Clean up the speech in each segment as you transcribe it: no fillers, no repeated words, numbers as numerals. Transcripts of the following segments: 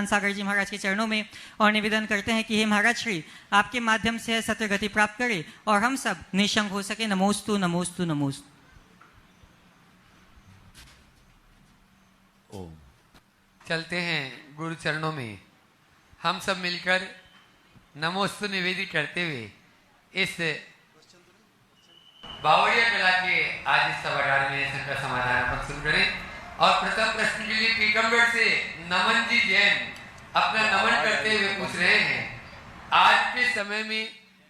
सागर जी महाराज के चरणों में और निवेदन करते हैं कि हे महाराज श्री, आपके माध्यम से सत्य गति प्राप्त करें और हम सब निशंक हो सके। नमोस्तु नमोस्तु नमोस्तु। ओम। चलते हैं गुरु चरणों में, हम सब मिलकर नमोस्तु निवेदित करते हुए इस बावड़िया कला के आज इस सभागार में संकट समाधान अपन शुरू करें। और प्रथम प्रश्न के लिए पीकमगढ़ से नमन जी जैन अपना नमन करते हुए पूछ रहे हैं, आज के समय में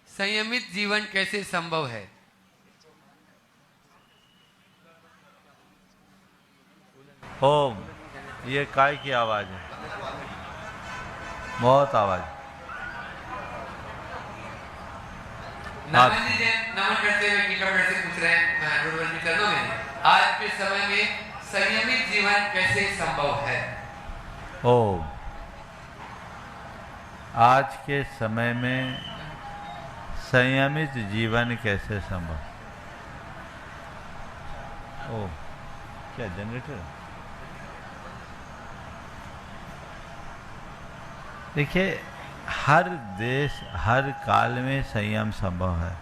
संयमित जीवन कैसे संभव है? ओम। ये काय की आवाज है? बहुत आवाज। नमन जी जैन नमन करते हुए पीकमगढ़ से पूछ रहे हैं गुरुवर के चरणों में, आज के समय में संयमित जीवन कैसे संभव है? ओम। आज के समय में संयमित जीवन कैसे संभव? ओह, क्या जनरेटर? देखिए, हर देश हर काल में संयम संभव है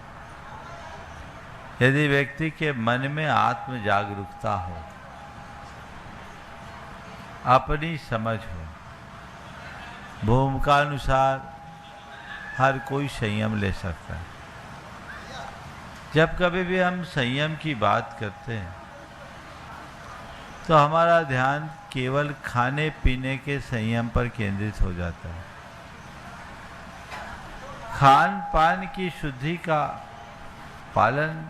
यदि व्यक्ति के मन में आत्म जागरूकता हो, अपनी समझ हो। भूमिका अनुसार हर कोई संयम ले सकता है। जब कभी भी हम संयम की बात करते हैं तो हमारा ध्यान केवल खाने पीने के संयम पर केंद्रित हो जाता है। खान पान की शुद्धि का पालन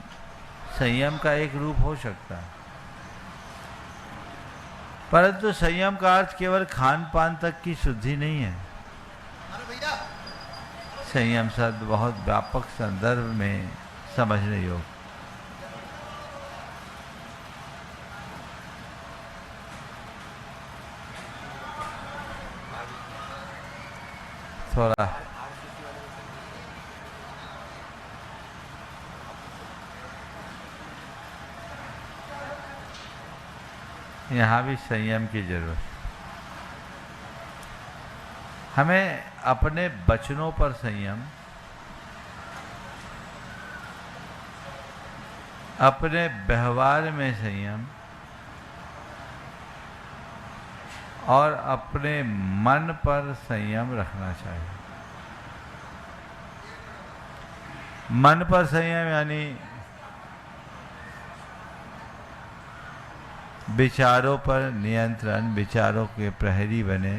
संयम का एक रूप हो सकता है, परंतु संयम का अर्थ केवल खान पान तक की शुद्धि नहीं है। संयम शब्द बहुत व्यापक संदर्भ में समझने योग्य। थोड़ा यहाँ भी संयम की जरूरत। हमें अपने वचनों पर संयम, अपने व्यवहार में संयम और अपने मन पर संयम रखना चाहिए। मन पर संयम यानी विचारों पर नियंत्रण, विचारों के प्रहरी बने।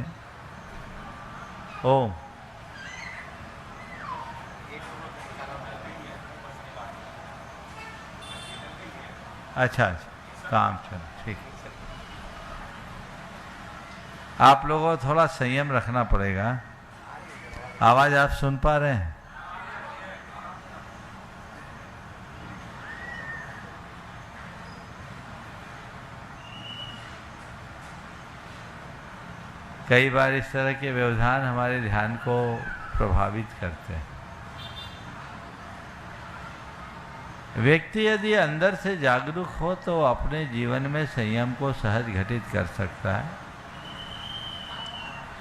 ओम। अच्छा अच्छा, काम चलो, ठीक है। आप लोगों को थोड़ा संयम रखना पड़ेगा। आवाज आप सुन पा रहे हैं? कई बार इस तरह के व्यवधान हमारे ध्यान को प्रभावित करते हैं। व्यक्ति यदि अंदर से जागरूक हो तो अपने जीवन में संयम को सहज घटित कर सकता है।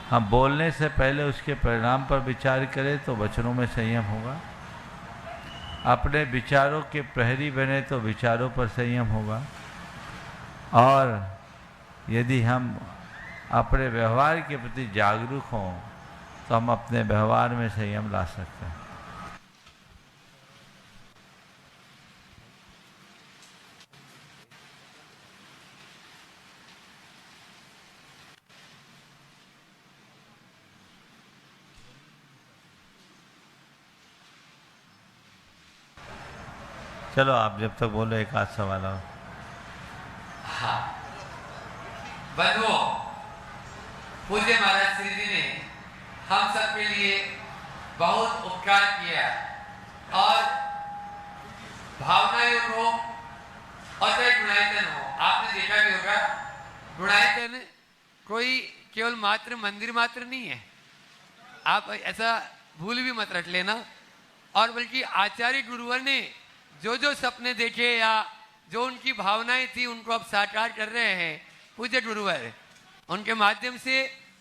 हम बोलने से पहले उसके परिणाम पर विचार करें तो वचनों में संयम होगा। अपने विचारों के प्रहरी बने तो विचारों पर संयम होगा। और यदि हम अपने व्यवहार के प्रति जागरूक हों तो हम अपने व्यवहार में संयम ला सकते हैं। चलो आप जब तक बोलो, एक आध सवाल और। हाँ, बंधुओं, पूज्य महाराज श्री जी ने हम सब के लिए बहुत उपकार किया और भावना योग हो और चाहे गुणायतन हो, आपने देखा भी होगा गुणायतन कोई केवल मात्र मंदिर मात्र नहीं है। आप ऐसा भूल भी मत रख लेना। और बल्कि आचार्य गुरुवर ने जो जो सपने देखे या जो उनकी भावनाएं थी उनको अब साकार कर रहे हैं पूज्य गुरुवर। उनके माध्यम से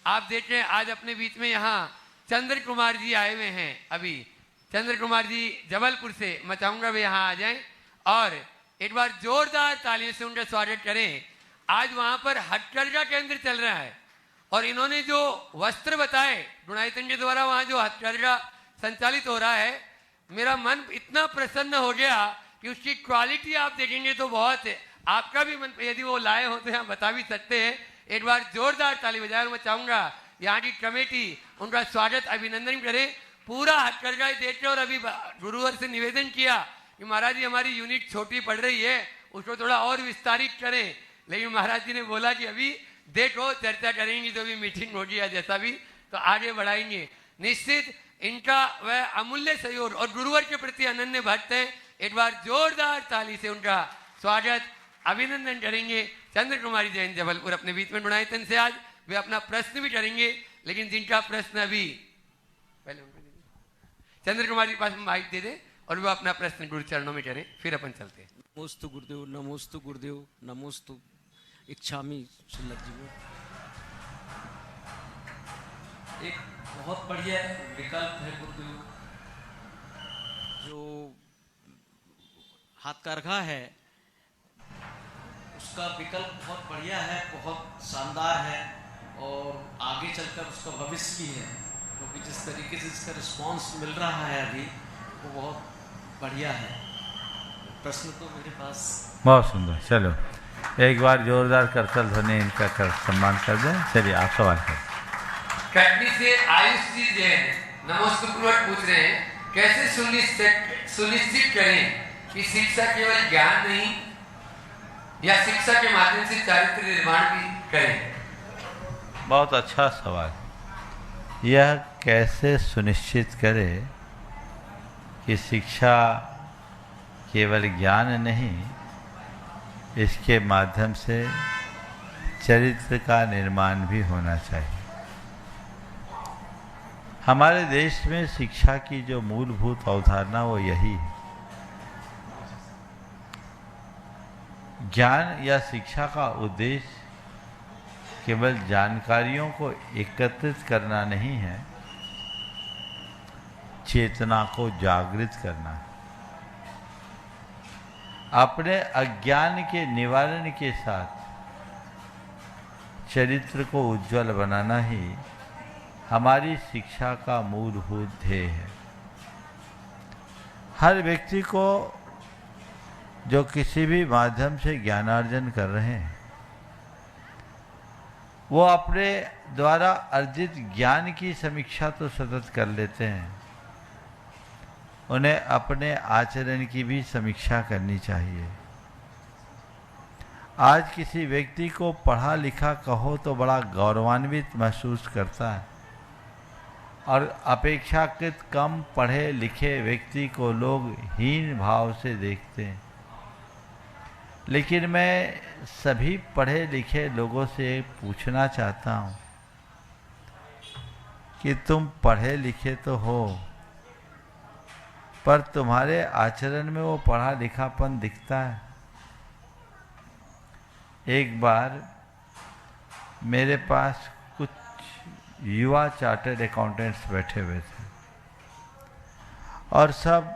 आप देख रहे हैं आज अपने बीच में यहाँ चंद्र कुमार जी आए हुए हैं। अभी चंद्र कुमार जी जबलपुर से, मैं चाहूंगा वे यहाँ आ जाएं और एक बार जोरदार तालियों से उनका स्वागत करें। आज वहां पर हथकरघा केंद्र चल रहा है और इन्होंने जो वस्त्र बताए गुणायतन के द्वारा, वहां जो हथकरघा संचालित हो रहा है, मेरा मन इतना प्रसन्न हो गया कि उसकी क्वालिटी आप देखेंगे तो बहुत है। आपका भी मन, यदि वो लाए हो तो यहाँ बता भी सकते हैं। एक बार जोरदार ताली बजाए और मैं चाहूंगा यहाँ की कमेटी उनका स्वागत अभिनंदन करे। पूरा हथकरघा देख के और अभी गुरुवर से निवेदन किया कि महाराज जी हमारी यूनिट छोटी पड़ रही है, उसको थोड़ा और विस्तारित करें, लेकिन महाराज जी ने बोला कि अभी देखो चर्चा करेंगी तो भी मीटिंग होगी या जैसा भी, तो आगे बढ़ाएंगे। निश्चित इनका वह अमूल्य सहयोग और गुरुवर के प्रति अनन्य भक्त है। एक बार जोरदार ताली से उनका स्वागत अभिनंदन करेंगे। चंद्र कुमारी जैन जबलपुर अपने बीच में गुणायतन से आज वे अपना प्रश्न भी करेंगे, लेकिन जिनका प्रश्न अभी पहले उनको दे दें। चंद्र कुमारी के पास माइक दे दे और वो अपना प्रश्न गुरु चरणों में करें, फिर अपन चलते हैं। नमोस्तु गुरुदेव, नमोस्तु गुरुदेव, नमोस्तु इच्छामी सुल्लभ जी में एक बहुत बढ़िया विकल्प है गुरुदेव। जो हाथकरघा है उसका विकल्प बहुत बढ़िया है, बहुत शानदार है और आगे चलकर उसका भविष्य भी है, क्योंकि जिस तरीके से इसका रिस्पांस मिल रहा है अभी वो बहुत बढ़िया है। प्रश्न तो मेरे पास बहुत सुंदर। चलो एक बार जोरदार करतल ध्वनि इनका सम्मान कर दें। चलिए आप सवाल करें। कटनी से आयुष जी जैन नमोस्तुपूर्वक पूछ रहे हैं, कैसे सुनिश्चित करें कि शिक्षा केवल ज्ञान नहीं या शिक्षा के माध्यम से चारित्र निर्माण भी करें? बहुत अच्छा सवाल। यह कैसे सुनिश्चित करें कि शिक्षा केवल ज्ञान नहीं, इसके माध्यम से चरित्र का निर्माण भी होना चाहिए। हमारे देश में शिक्षा की जो मूलभूत अवधारणा वो यही है। ज्ञान या शिक्षा का उद्देश्य केवल जानकारियों को एकत्रित करना नहीं है, चेतना को जागृत करना है। अपने अज्ञान के निवारण के साथ चरित्र को उज्जवल बनाना ही हमारी शिक्षा का मूलभूत ध्येय है। हर व्यक्ति को जो किसी भी माध्यम से ज्ञानार्जन कर रहे हैं, वो अपने द्वारा अर्जित ज्ञान की समीक्षा तो सतत कर लेते हैं, उन्हें अपने आचरण की भी समीक्षा करनी चाहिए। आज किसी व्यक्ति को पढ़ा लिखा कहो तो बड़ा गौरवान्वित महसूस करता है और अपेक्षाकृत कम पढ़े लिखे व्यक्ति को लोग हीन भाव से देखते हैं। लेकिन मैं सभी पढ़े लिखे लोगों से पूछना चाहता हूँ कि तुम पढ़े लिखे तो हो, पर तुम्हारे आचरण में वो पढ़ा लिखापन दिखता है। एक बार मेरे पास कुछ युवा चार्टर्ड अकाउंटेंट्स बैठे हुए थे और सब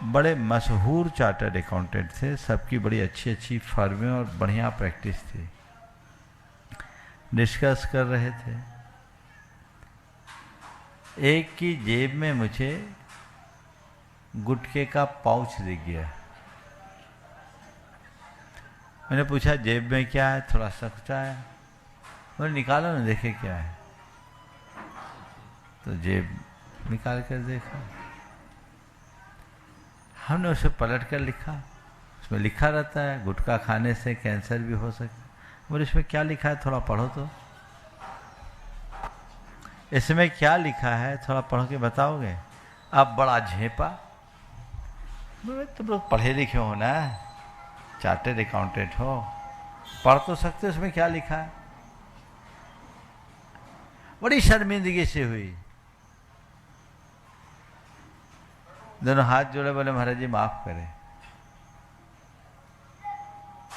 बड़े मशहूर चार्टर्ड अकाउंटेंट थे। सबकी बड़ी अच्छी अच्छी फर्में और बढ़िया प्रैक्टिस थी। डिस्कस कर रहे थे। एक की जेब में मुझे गुटखे का पाउच दिख गया। मैंने पूछा जेब में क्या है, थोड़ा सख्ता है। मैंने निकाला ना, देखे क्या है। तो जेब निकाल कर देखा, हमने उसे पलट कर लिखा। उसमें लिखा रहता है गुटखा खाने से कैंसर भी हो सकता है। बोले इसमें क्या लिखा है, थोड़ा पढ़ो तो। इसमें क्या लिखा है, थोड़ा पढ़ के बताओगे। अब बड़ा झेपा। बोले तुम लोग पढ़े लिखे हो ना, चार्टर्ड अकाउंटेंट हो, पढ़ तो सकते हो, उसमें क्या लिखा है। बड़ी शर्मिंदगी से हुई। दोनों हाथ जोड़े, बोले महाराज जी माफ करें।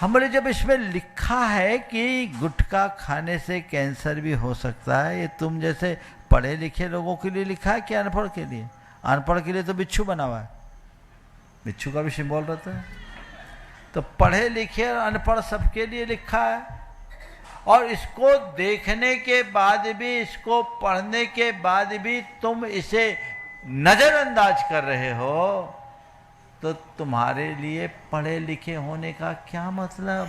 हम बोले जब इसमें लिखा है कि गुटखा खाने से कैंसर भी हो सकता है, ये तुम जैसे पढ़े लिखे लोगों के लिए लिखा है कि अनपढ़ के लिए? अनपढ़ के लिए तो बिच्छू बना हुआ है, बिच्छू का भी सिंबल रहता है। तो पढ़े लिखे और अनपढ़ सबके लिए लिखा है, और इसको देखने के बाद भी, इसको पढ़ने के बाद भी तुम इसे नजरअंदाज कर रहे हो, तो तुम्हारे लिए पढ़े लिखे होने का क्या मतलब?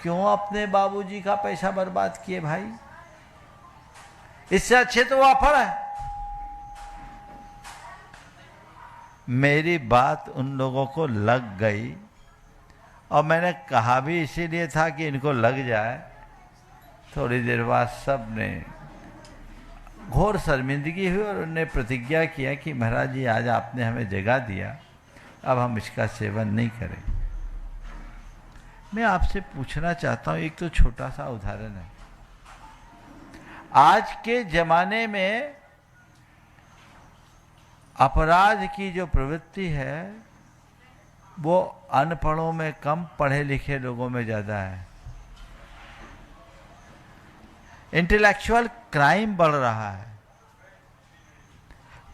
क्यों अपने बाबूजी का पैसा बर्बाद किए भाई? इससे अच्छे तो वो अफड़ है। मेरी बात उन लोगों को लग गई, और मैंने कहा भी इसीलिए था कि इनको लग जाए। थोड़ी देर बाद सब ने घोर शर्मिंदगी हुई और उन्होंने प्रतिज्ञा किया कि महाराज जी आज आपने हमें जगा दिया, अब हम इसका सेवन नहीं करें। मैं आपसे पूछना चाहता हूं, एक तो छोटा सा उदाहरण है। आज के जमाने में अपराध की जो प्रवृत्ति है वो अनपढ़ों में कम, पढ़े लिखे लोगों में ज्यादा है। इंटेलेक्चुअल क्राइम बढ़ रहा है,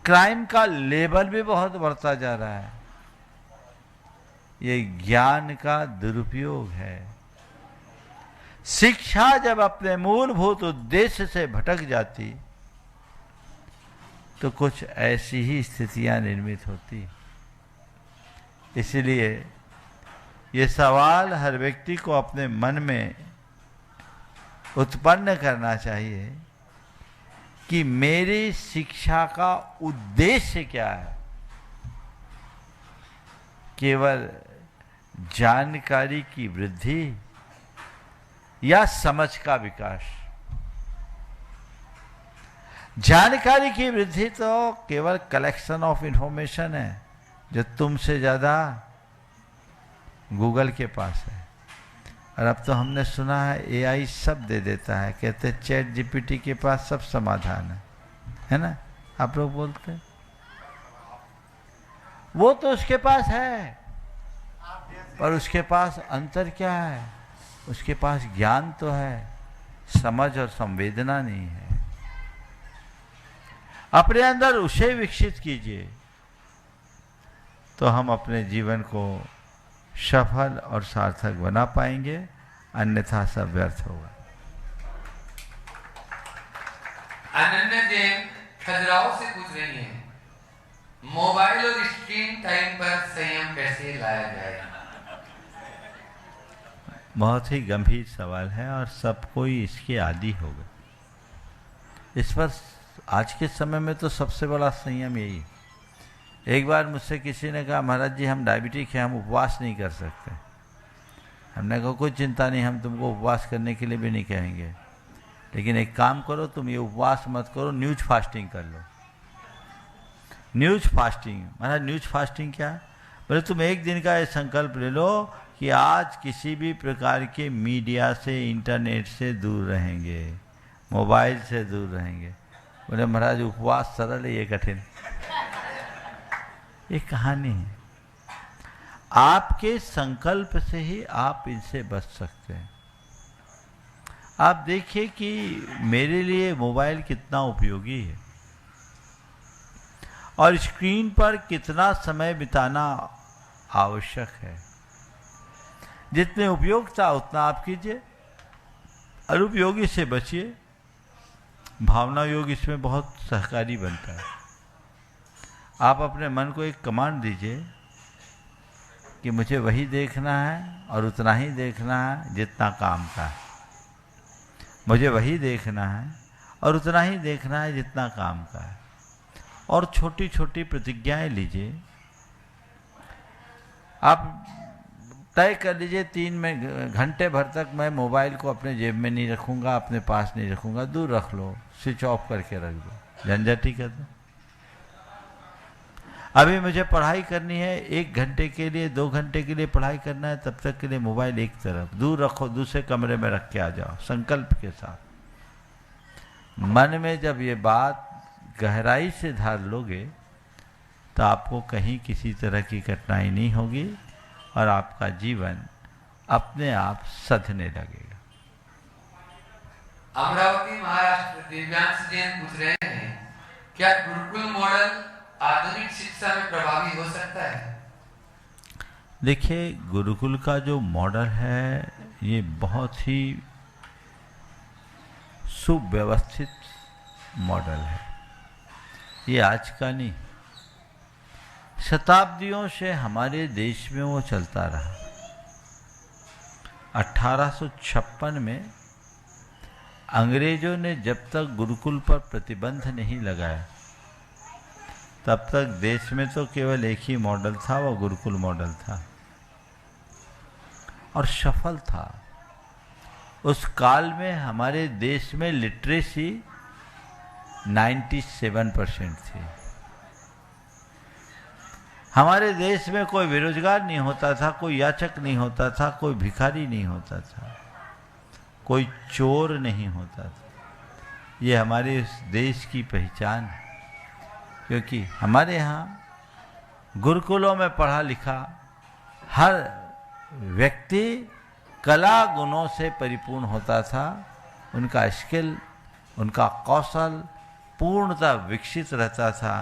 क्राइम का लेवल भी बहुत बढ़ता जा रहा है। ये ज्ञान का दुरुपयोग है। शिक्षा जब अपने मूलभूत उद्देश्य से भटक जाती तो कुछ ऐसी ही स्थितियां निर्मित होती। इसलिए ये सवाल हर व्यक्ति को अपने मन में उत्पन्न करना चाहिए कि मेरी शिक्षा का उद्देश्य क्या है? केवल जानकारी की वृद्धि या समझ का विकास? जानकारी की वृद्धि तो केवल कलेक्शन ऑफ इंफॉर्मेशन है, जो तुमसे ज्यादा गूगल के पास है। और अब तो हमने सुना है एआई सब दे देता है, कहते हैं चैट जीपीटी के पास सब समाधान है ना? आप लोग बोलते हैं वो तो उसके पास है, पर उसके पास अंतर क्या है? उसके पास ज्ञान तो है, समझ और संवेदना नहीं है। अपने अंदर उसे विकसित कीजिए तो हम अपने जीवन को सफल और सार्थक बना पाएंगे, अन्यथा सब व्यर्थ होगा। अनन्या जैन खजुराहो से पूछ रही हैं, मोबाइल और स्क्रीन टाइम पर संयम कैसे लाया जाए? बहुत ही गंभीर सवाल है और सब कोई इसके आदी हो गए। इस पर आज के समय में तो सबसे बड़ा संयम यही। एक बार मुझसे किसी ने कहा, महाराज जी हम डायबिटिक हैं, हम उपवास नहीं कर सकते। हमने कहा कोई चिंता नहीं, हम तुमको उपवास करने के लिए भी नहीं कहेंगे, लेकिन एक काम करो, तुम ये उपवास मत करो, न्यूज फास्टिंग कर लो। News fasting? महाराज न्यूज फास्टिंग क्या है? बोले तुम एक दिन का ये संकल्प ले लो कि आज किसी भी प्रकार के मीडिया से, इंटरनेट से दूर रहेंगे, मोबाइल से दूर रहेंगे। बोले महाराज उपवास सरल है, ये कठिन। ये कहानी है। आपके संकल्प से ही आप इनसे बच सकते हैं। आप देखिए कि मेरे लिए मोबाइल कितना उपयोगी है और स्क्रीन पर कितना समय बिताना आवश्यक है। जितने उपयोगिता उतना आप कीजिए, अनुपयोगी से बचिए। भावना योग इसमें बहुत सहकारी बनता है। आप अपने मन को एक कमांड दीजिए कि मुझे वही देखना है और उतना ही देखना है जितना काम का है। मुझे वही देखना है और उतना ही देखना है जितना काम का है। और छोटी छोटी प्रतिज्ञाएं लीजिए। आप तय कर लीजिए 3 घंटे भर तक मैं मोबाइल को अपने जेब में नहीं रखूंगा, अपने पास नहीं रखूंगा, दूर रख लो, स्विच ऑफ करके रख दो, झंझट ही कर दो। अभी मुझे पढ़ाई करनी है, 1 घंटे के लिए, 2 घंटे के लिए पढ़ाई करना है, तब तक के लिए मोबाइल एक तरफ दूर रखो, दूसरे कमरे में रख के आ जाओ संकल्प के साथ। मन में जब ये बात गहराई से धार लोगे तो आपको कहीं किसी तरह की कठिनाई नहीं होगी और आपका जीवन अपने आप सधने लगेगा। अमरावती महाराष्ट्र दिव्यांश जैन पूछ रहे हैं, क्या गुरुकुल मॉडल आधुनिक शिक्षा में प्रभावी हो सकता है? देखिए, गुरुकुल का जो मॉडल है ये बहुत ही सुव्यवस्थित मॉडल है। ये आज का नहीं, शताब्दियों से हमारे देश में वो चलता रहा। 1856 में अंग्रेजों ने जब तक गुरुकुल पर प्रतिबंध नहीं लगाया तब तक देश में तो केवल एक ही मॉडल था, वो गुरुकुल मॉडल था और सफल था। उस काल में हमारे देश में लिटरेसी 97% थी। हमारे देश में कोई बेरोजगार नहीं होता था, कोई याचक नहीं होता था, कोई भिखारी नहीं होता था, कोई चोर नहीं होता था। ये हमारे इस देश की पहचान है, क्योंकि हमारे यहाँ गुरुकुलों में पढ़ा लिखा हर व्यक्ति कला गुणों से परिपूर्ण होता था। उनका स्किल, उनका कौशल पूर्णतः विकसित रहता था,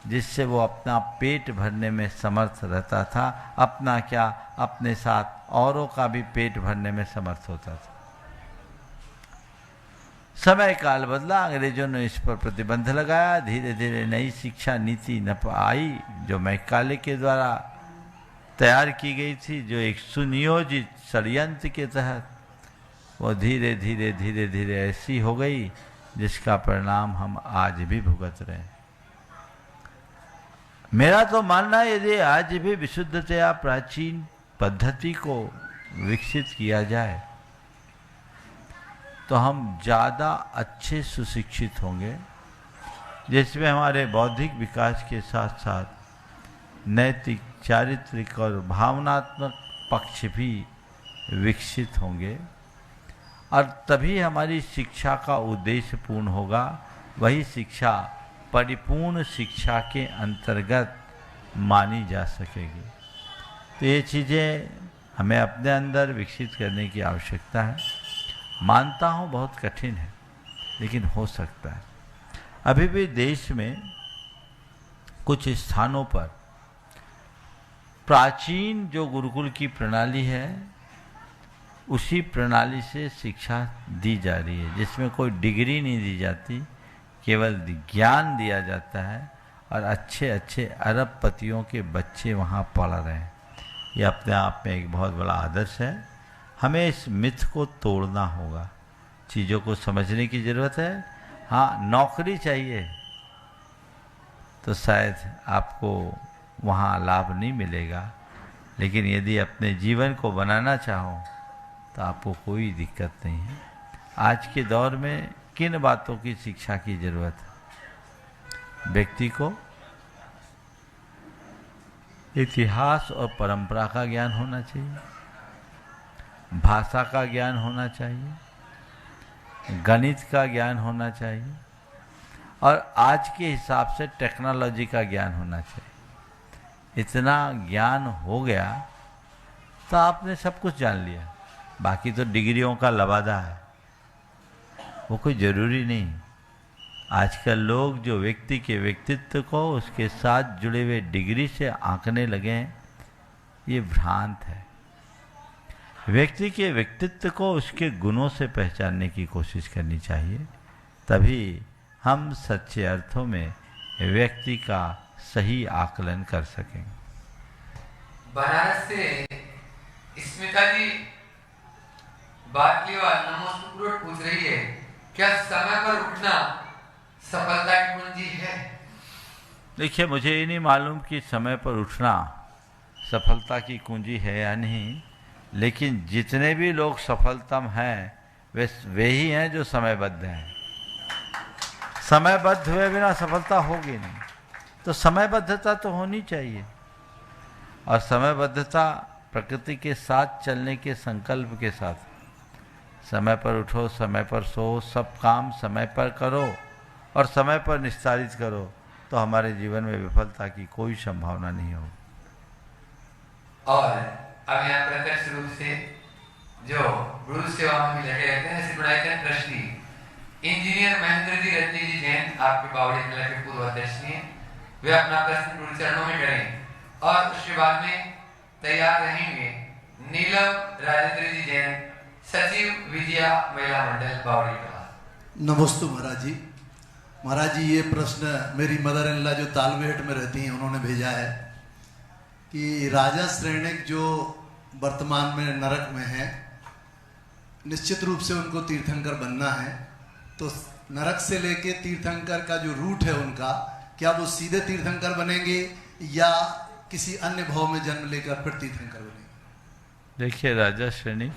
जिससे वो अपना पेट भरने में समर्थ रहता था। अपना क्या, अपने साथ औरों का भी पेट भरने में समर्थ होता था। समय काल बदला, अंग्रेजों ने इस पर प्रतिबंध लगाया। धीरे धीरे नई शिक्षा नीति आई, जो मैकाले के द्वारा तैयार की गई थी, जो एक सुनियोजित षड्यंत्र के तहत वो धीरे धीरे धीरे धीरे ऐसी हो गई जिसका परिणाम हम आज भी भुगत रहे हैं। मेरा तो मानना है, यदि आज भी विशुद्धतया प्राचीन पद्धति को विकसित किया जाए तो हम ज़्यादा अच्छे सुशिक्षित होंगे, जिसमें हमारे बौद्धिक विकास के साथ साथ नैतिक, चारित्रिक और भावनात्मक पक्ष भी विकसित होंगे, और तभी हमारी शिक्षा का उद्देश्य पूर्ण होगा। वही शिक्षा परिपूर्ण शिक्षा के अंतर्गत मानी जा सकेगी। तो ये चीज़ें हमें अपने अंदर विकसित करने की आवश्यकता है। मानता हूँ बहुत कठिन है, लेकिन हो सकता है। अभी भी देश में कुछ स्थानों पर प्राचीन जो गुरुकुल की प्रणाली है उसी प्रणाली से शिक्षा दी जा रही है, जिसमें कोई डिग्री नहीं दी जाती, केवल ज्ञान दिया जाता है, और अच्छे अच्छे अरबपतियों के बच्चे वहाँ पढ़ रहे हैं। ये अपने आप में एक बहुत बड़ा आदर्श है। हमें इस मिथ को तोड़ना होगा, चीज़ों को समझने की ज़रूरत है। हाँ, नौकरी चाहिए तो शायद आपको वहाँ लाभ नहीं मिलेगा, लेकिन यदि अपने जीवन को बनाना चाहो तो आपको कोई दिक्कत नहीं है। आज के दौर में किन बातों की शिक्षा की ज़रूरत है? व्यक्ति को इतिहास और परंपरा का ज्ञान होना चाहिए, भाषा का ज्ञान होना चाहिए, गणित का ज्ञान होना चाहिए, और आज के हिसाब से टेक्नोलॉजी का ज्ञान होना चाहिए। इतना ज्ञान हो गया तो आपने सब कुछ जान लिया। बाकी तो डिग्रियों का लबादा है, वो कोई ज़रूरी नहीं। आजकल लोग जो व्यक्ति के व्यक्तित्व को उसके साथ जुड़े हुए डिग्री से आंकने लगे हैं, ये भ्रांत है। व्यक्ति के व्यक्तित्व को उसके गुणों से पहचानने की कोशिश करनी चाहिए, तभी हम सच्चे अर्थों में व्यक्ति का सही आकलन कर सकेंगे। बनारस से स्मिता जी बाटलीवाल नमोस्तुपुर पूछ रही है, क्या समय पर उठना सफलता की कुंजी है? देखिए, मुझे ये नहीं मालूम कि समय पर उठना सफलता की कुंजी है या नहीं, लेकिन जितने भी लोग सफलतम हैं वे ही हैं जो समयबद्ध हैं। समयबद्ध हुए बिना सफलता होगी नहीं, तो समयबद्धता तो होनी चाहिए। और समयबद्धता प्रकृति के साथ चलने के संकल्प के साथ, समय पर उठो, समय पर सो, सब काम समय पर करो और समय पर निस्तारित करो, तो हमारे जीवन में विफलता की कोई संभावना नहीं होगी। और अब यहाँ प्रत्यक्ष रूप से जो गुरु सेवा में भी लगे रहते हैं, जैसे गुणायतन ट्रस्टी इंजीनियर महेंद्र जी रत्नी जी जैन आपके बावड़ी कला के पूर्व अध्यक्ष हैं, वे अपना प्रश्न गुरु चरणों में करें और उसके बाद में तैयार रहेंगे नीलम राजेंद्र जी जैन सचिव विजया महिला मंडल बावड़ी कला। नमस्ते महाराज जी। महाराज जी, ये प्रश्न मेरी मदर इन लॉ जो तालबेहट में रहती हैं उन्होंने भेजा है कि राजा श्रेणिक जो वर्तमान में नरक में है, निश्चित रूप से उनको तीर्थंकर बनना है, तो नरक से लेके तीर्थंकर का जो रूट है उनका, क्या वो सीधे तीर्थंकर बनेंगे या किसी अन्य भाव में जन्म लेकर फिर तीर्थंकर बनेंगे? देखिए, राजा श्रेणी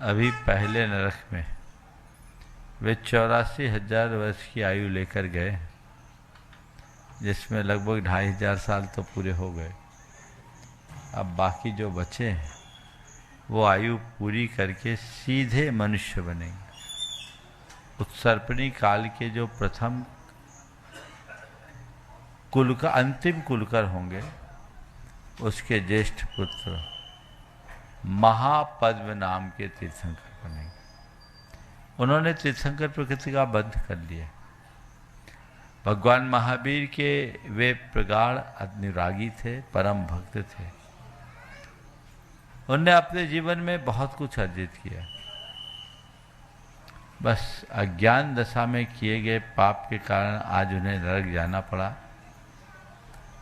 अभी पहले नरक में वे 84,000 वर्ष की आयु लेकर गए, जिसमें लगभग 2,500 साल तो पूरे हो गए। अब बाकी जो बचे हैं वो आयु पूरी करके सीधे मनुष्य बनेंगे। उत्सर्पणी काल के जो प्रथम कुल का अंतिम कुलकर होंगे, उसके ज्येष्ठ पुत्र महापद्म नाम के तीर्थंकर बनेंगे। उन्होंने तीर्थंकर प्रकृति का बंध कर लिया। भगवान महावीर के वे प्रगाढ़ अनुरागी थे, परम भक्त थे। उनने अपने जीवन में बहुत कुछ अर्जित किया, बस अज्ञान दशा में किए गए पाप के कारण आज उन्हें नरक जाना पड़ा।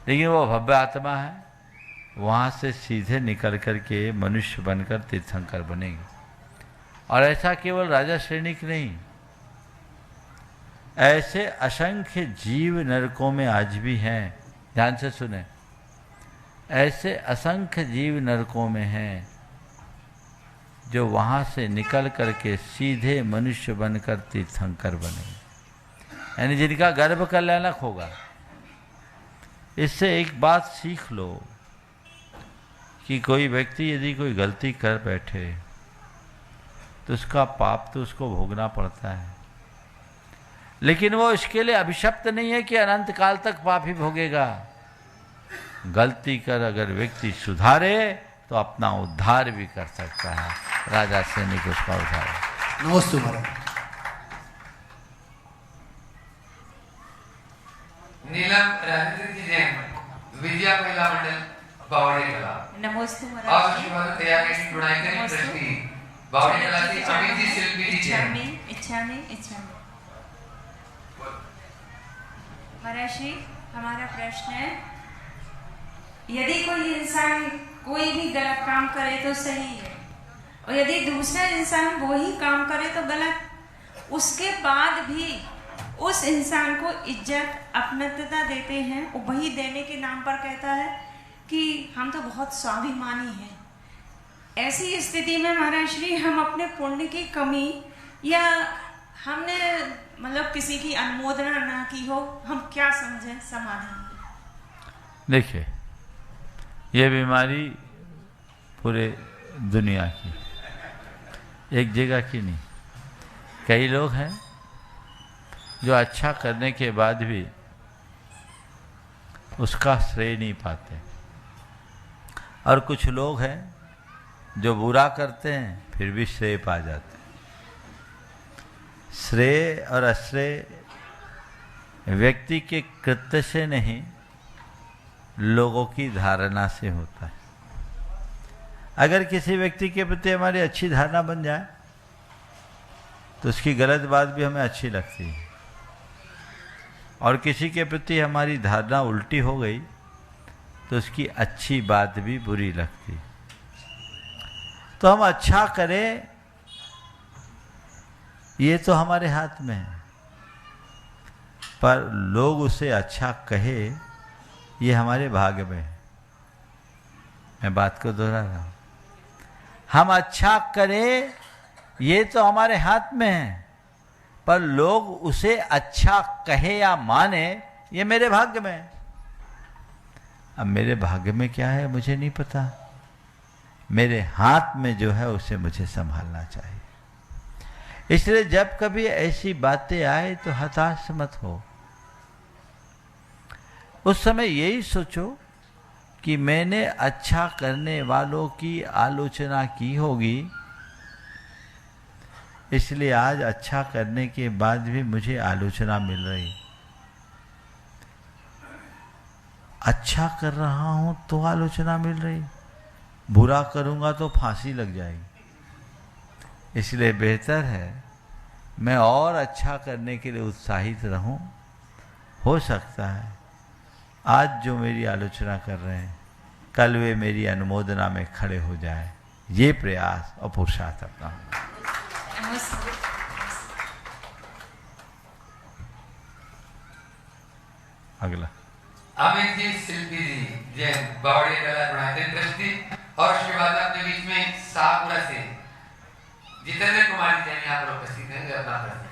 लेकिन वो भव्य आत्मा है, वहाँ से सीधे निकल कर के मनुष्य बनकर तीर्थंकर बनेंगे। और ऐसा केवल राजा श्रेणिक नहीं, ऐसे असंख्य जीव नरकों में आज भी हैं। ध्यान से सुने, ऐसे असंख्य जीव नरकों में हैं जो वहाँ से निकल करके सीधे मनुष्य बनकर तीर्थंकर बनेंगे, यानी जिनका गर्भ कल्याणक होगा। इससे एक बात सीख लो कि कोई व्यक्ति यदि कोई गलती कर बैठे तो उसका पाप तो उसको भोगना पड़ता है, लेकिन वो इसके लिए अभिशप्त नहीं है कि अनंत काल तक पाप ही भोगेगा। गलती कर अगर व्यक्ति सुधारे तो अपना उद्धार भी कर सकता है। राजा सैनिक उसका उद्धार। नमस्ते महाराज। नीलम राजेंद्र जी जैन विजया महिला मंडल बावड़ी कला। नमस्ते और महाराज उसके बाद तैयार की गुणायतन ट्रस्टी बावड़ी कला की अमित जी शिल्पी जी जैन। इच्छा में महाराज जी, हमारा प्रश्न है, यदि कोई इंसान कोई भी गलत काम करे तो सही है, और यदि दूसरा इंसान वही काम करे तो गलत, उसके बाद भी उस इंसान को इज्जत अपनत्वता देते हैं, वो वही देने के नाम पर कहता है कि हम तो बहुत स्वाभिमानी हैं। ऐसी स्थिति में महाराज श्री, हम अपने पुण्य की कमी या हमने मतलब किसी की अनुमोदना ना की हो, हम क्या समझें समाधान? देखिए, ये बीमारी पूरे दुनिया की, एक जगह की नहीं। कई लोग हैं जो अच्छा करने के बाद भी उसका श्रेय नहीं पाते, और कुछ लोग हैं जो बुरा करते हैं फिर भी श्रेय पा जाते हैं। श्रेय और अश्रेय व्यक्ति के कृत्य से नहीं, लोगों की धारणा से होता है। अगर किसी व्यक्ति के प्रति हमारी अच्छी धारणा बन जाए तो उसकी गलत बात भी हमें अच्छी लगती है, और किसी के प्रति हमारी धारणा उल्टी हो गई तो उसकी अच्छी बात भी बुरी लगती है। तो हम अच्छा करें, ये तो हमारे हाथ में है, पर लोग उसे अच्छा कहे ये हमारे भाग्य में है। मैं बात को दोहरा रहा हूं, हम अच्छा करें ये तो हमारे हाथ में है, पर लोग उसे अच्छा कहे या माने ये मेरे भाग्य में है। अब मेरे भाग्य में क्या है मुझे नहीं पता, मेरे हाथ में जो है उसे मुझे संभालना चाहिए। इसलिए जब कभी ऐसी बातें आए तो हताश मत हो। उस समय यही सोचो कि मैंने अच्छा करने वालों की आलोचना की होगी, इसलिए आज अच्छा करने के बाद भी मुझे आलोचना मिल रही। अच्छा कर रहा हूं तो आलोचना मिल रही, बुरा करूंगा तो फांसी लग जाएगी। इसलिए बेहतर है मैं और अच्छा करने के लिए उत्साहित रहूं। हो सकता है आज जो मेरी आलोचना कर रहे हैं, कल वे मेरी अनुमोदना में खड़े हो जाए। ये प्रयास और पुरुषार्थ अपना। अगला अमित जी, शिल्पी जी, जय बावड़े कला गुणायतन ट्रस्टी और श्रीवास्तव के बीच में शाहपुरा से जितेंद्र कुमार जी यहाँ पर उपस्थित हैं। वे अपना प्रश्न।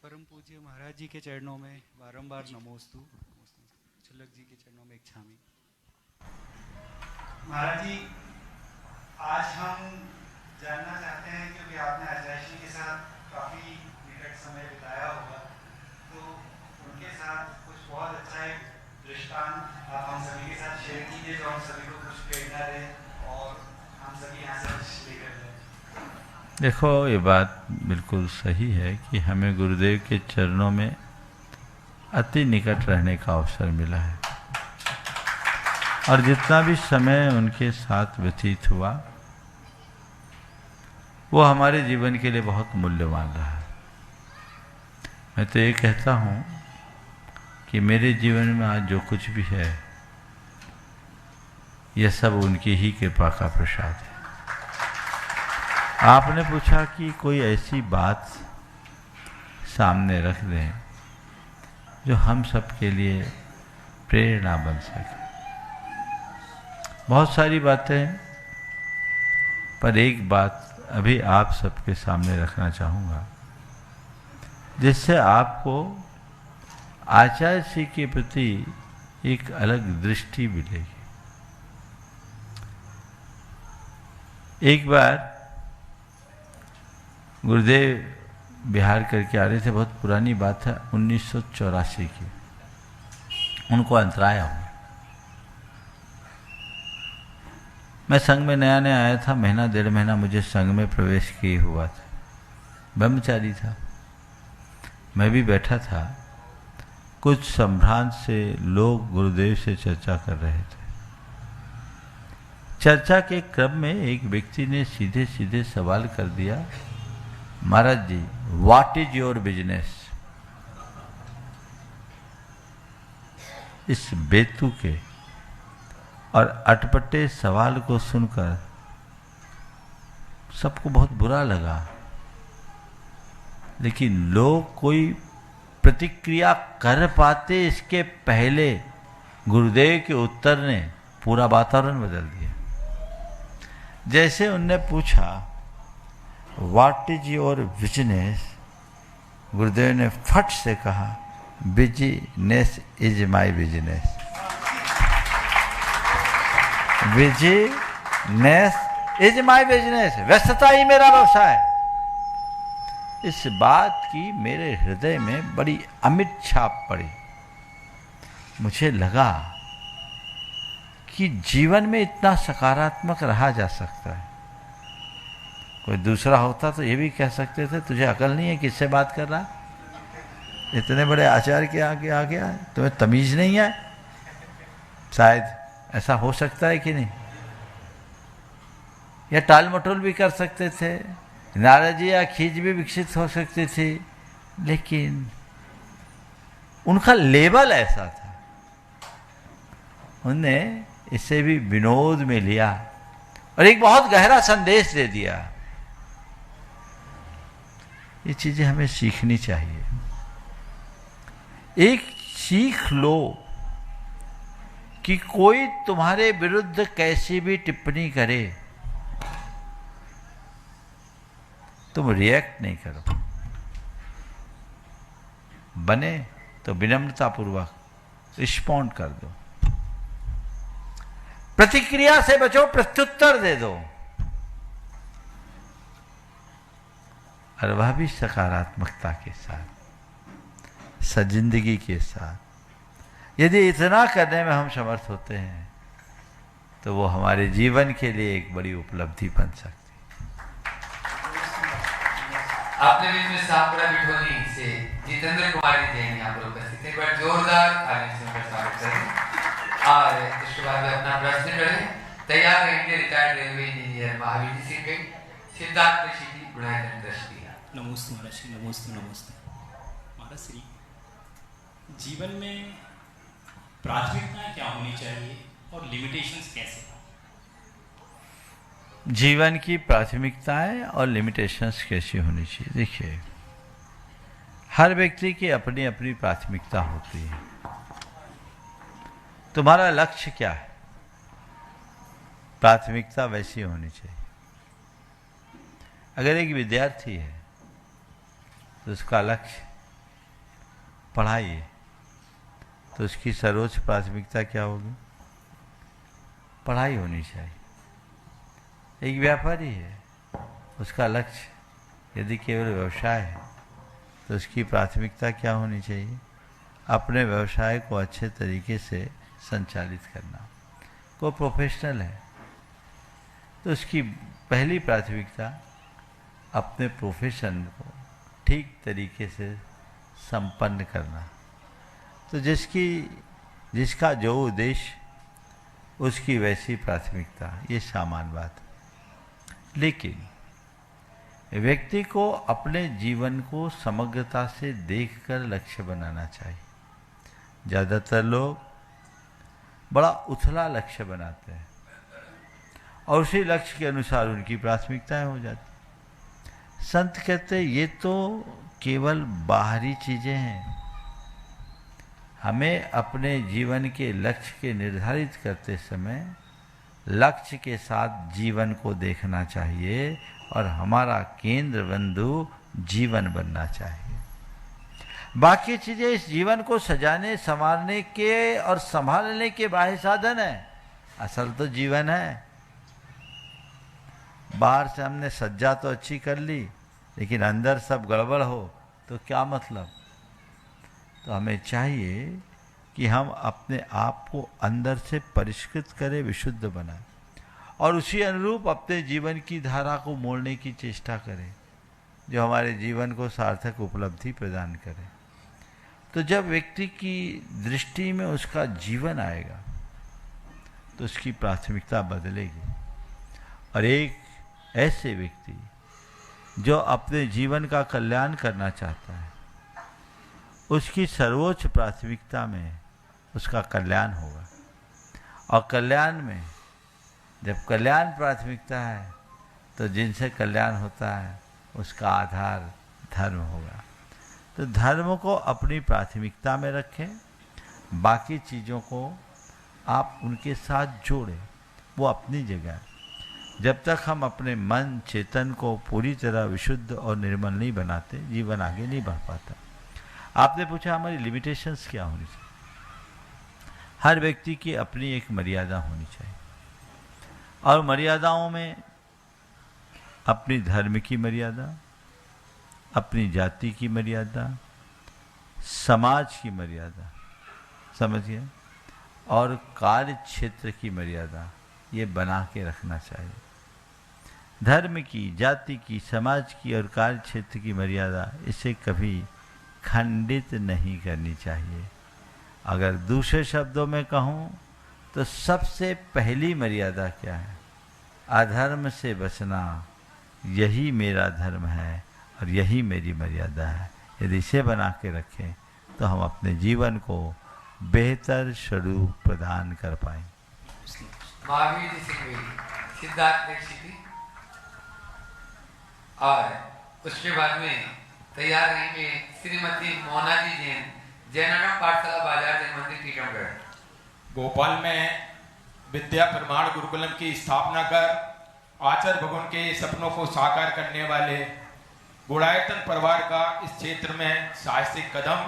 परम पूज्य महाराज जी के चरणों में बारंबार नमोस्तु। छलक जी के चरणों में एक छामी। महाराज जी, आज हम जानना चाहते हैं क्योंकि आपने आचार्य जी के साथ काफी निकट समय बिताया होगा, तो उनके साथ कुछ बहुत अच्छा एक दृष्टांत आप हम सभी के साथ शेयर कीजिए जो हम सभी को कुछ प्रेरणा दे और हम सभी यहाँ से कुछ लेकर जाए। देखो, ये बात बिल्कुल सही है कि हमें गुरुदेव के चरणों में अति निकट रहने का अवसर मिला है और जितना भी समय उनके साथ व्यतीत हुआ वो हमारे जीवन के लिए बहुत मूल्यवान रहा है। मैं तो ये कहता हूँ कि मेरे जीवन में आज जो कुछ भी है यह सब उनकी ही कृपा का प्रसाद है। आपने पूछा कि कोई ऐसी बात सामने रख दें जो हम सब के लिए प्रेरणा बन सके। बहुत सारी बातें, पर एक बात अभी आप सबके सामने रखना चाहूँगा जिससे आपको आचार्य जी के प्रति एक अलग दृष्टि मिलेगी। एक बार गुरुदेव बिहार करके आ रहे थे, बहुत पुरानी बात है, 1984 की। उनको अंतराय हुआ। मैं संघ में नया नया आया था, महीना डेढ़ महीना मुझे संघ में प्रवेश किए हुआ था, ब्रह्मचारी था। मैं भी बैठा था, कुछ संभ्रांत से लोग गुरुदेव से चर्चा कर रहे थे। चर्चा के क्रम में एक व्यक्ति ने सीधे सीधे सवाल कर दिया, महाराज जी, व्हाट इज योर बिजनेस? इस बेतुके और अटपटे सवाल को सुनकर सबको बहुत बुरा लगा, लेकिन लोग कोई प्रतिक्रिया कर पाते इसके पहले गुरुदेव के उत्तर ने पूरा वातावरण बदल दिया। जैसे उनने पूछा व्हाट इज योर बिजनेस, गुरुदेव ने फट से कहा business is my business. Business is my business, व्यस्तता ही मेरा व्यवसाय। इस बात की मेरे हृदय में बड़ी अमिट छाप पड़ी। मुझे लगा कि जीवन में इतना सकारात्मक रहा जा सकता है। कोई दूसरा होता तो ये भी कह सकते थे तुझे अकल नहीं है, किससे बात कर रहा, इतने बड़े आचार्य के आगे आ गया, तुम्हें तमीज नहीं है। शायद ऐसा हो सकता है कि नहीं, या टाल मटोल भी कर सकते थे, नाराजी या खींच भी विकसित हो सकती थी, लेकिन उनका लेवल ऐसा था। उनने इसे भी विनोद में लिया और एक बहुत गहरा संदेश दे दिया। ये चीजें हमें सीखनी चाहिए। एक सीख लो कि कोई तुम्हारे विरुद्ध कैसी भी टिप्पणी करे, तुम रिएक्ट नहीं करो, बने तो विनम्रतापूर्वक रिस्पॉन्ड कर दो। प्रतिक्रिया से बचो, प्रत्युत्तर दे दो, और वह भी सकारात्मकता के साथ, सजिंदगी के साथ। यदि इतना करने में हम समर्थ होते हैं तो वो हमारे जीवन के लिए एक बड़ी उपलब्धि बन सकती है। आपने बीच में सापुरा बिठोनी से जितेंद्र कुमारी जैन यहाँ पर उपस्थित है। एक बार जोरदार तालियों से उनका स्वागत करें और उसके बाद वे अपना प्रश्न करें। तैयार रहेंगे retired railway engineer Mahavir ji Singh, Siddharth ऋषि जी, गुणायतन दृष्टि। नमस्ते महाराज श्री, नमस्ते नमस्ते महाराज श्री। जीवन में प्राथमिकताएं क्या होनी चाहिए और लिमिटेशंस कैसे? जीवन की प्राथमिकताएं और लिमिटेशंस कैसी होनी चाहिए? देखिए, हर व्यक्ति की अपनी अपनी प्राथमिकता होती है। तुम्हारा लक्ष्य क्या है? प्राथमिकता वैसी होनी चाहिए। अगर एक विद्यार्थी है तो उसका लक्ष्य पढ़ाई है, तो उसकी सर्वोच्च प्राथमिकता क्या होगी? पढ़ाई होनी चाहिए। एक व्यापारी है, उसका लक्ष्य यदि केवल व्यवसाय है तो उसकी प्राथमिकता क्या होनी चाहिए? अपने व्यवसाय को अच्छे तरीके से संचालित करना। कोई प्रोफेशनल है तो उसकी पहली प्राथमिकता अपने प्रोफेशन को ठीक तरीके से संपन्न करना। तो जिसका जो उद्देश्य, उसकी वैसी प्राथमिकता, ये सामान्य बात है। लेकिन व्यक्ति को अपने जीवन को समग्रता से देखकर लक्ष्य बनाना चाहिए। ज़्यादातर लोग बड़ा उथला लक्ष्य बनाते हैं और उसी लक्ष्य के अनुसार उनकी प्राथमिकताएं हो जाती। संत कहते हैं ये तो केवल बाहरी चीज़ें हैं। हमें अपने जीवन के लक्ष्य के निर्धारित करते समय लक्ष्य के साथ जीवन को देखना चाहिए और हमारा केंद्र बिंदु जीवन बनना चाहिए। बाकी चीज़ें इस जीवन को सजाने, संवारने के और संभालने के बाह्य साधन है। असल तो जीवन है। बाहर से हमने सज्जा तो अच्छी कर ली, लेकिन अंदर सब गड़बड़ हो तो क्या मतलब? तो हमें चाहिए कि हम अपने आप को अंदर से परिष्कृत करें, विशुद्ध बनाएं और उसी अनुरूप अपने जीवन की धारा को मोड़ने की चेष्टा करें जो हमारे जीवन को सार्थक उपलब्धि प्रदान करे। तो जब व्यक्ति की दृष्टि में उसका जीवन आएगा तो उसकी प्राथमिकता बदलेगी और एक ऐसे व्यक्ति जो अपने जीवन का कल्याण करना चाहता है, उसकी सर्वोच्च प्राथमिकता में उसका कल्याण होगा। और कल्याण में जब कल्याण प्राथमिकता है तो जिनसे कल्याण होता है उसका आधार धर्म होगा। तो धर्म को अपनी प्राथमिकता में रखें, बाकी चीज़ों को आप उनके साथ जोड़ें, वो अपनी जगह है। जब तक हम अपने मन चेतन को पूरी तरह विशुद्ध और निर्मल नहीं बनाते, जीवन आगे नहीं बढ़ पाता। आपने पूछा हमारी लिमिटेशंस क्या होनी चाहिए? हर व्यक्ति की अपनी एक मर्यादा होनी चाहिए और मर्यादाओं में अपनी धर्म की मर्यादा, अपनी जाति की मर्यादा, समाज की मर्यादा, समझिए, और कार्य क्षेत्र की मर्यादा, ये बना के रखना चाहिए। धर्म की, जाति की, समाज की और कार्य क्षेत्र की मर्यादा इसे कभी खंडित नहीं करनी चाहिए। अगर दूसरे शब्दों में कहूँ तो सबसे पहली मर्यादा क्या है? अधर्म से बचना, यही मेरा धर्म है और यही मेरी मर्यादा है। यदि इसे बना के रखें तो हम अपने जीवन को बेहतर स्वरूप प्रदान कर पाएंगे। महावीर जी सिंह, सिद्धार्थ ऋषि जी, और उसके बाद में तैयार रहेंगे श्रीमती मोना जी जैन, जैनाराम पाठशाला बाजार जैन मंदिर टीकमगढ़। भोपाल में विद्या प्रमाण गुरुकुलम की स्थापना कर आचार्य भगवान के सपनों को साकार करने वाले गुणायतन परिवार का इस क्षेत्र में साहसिक कदम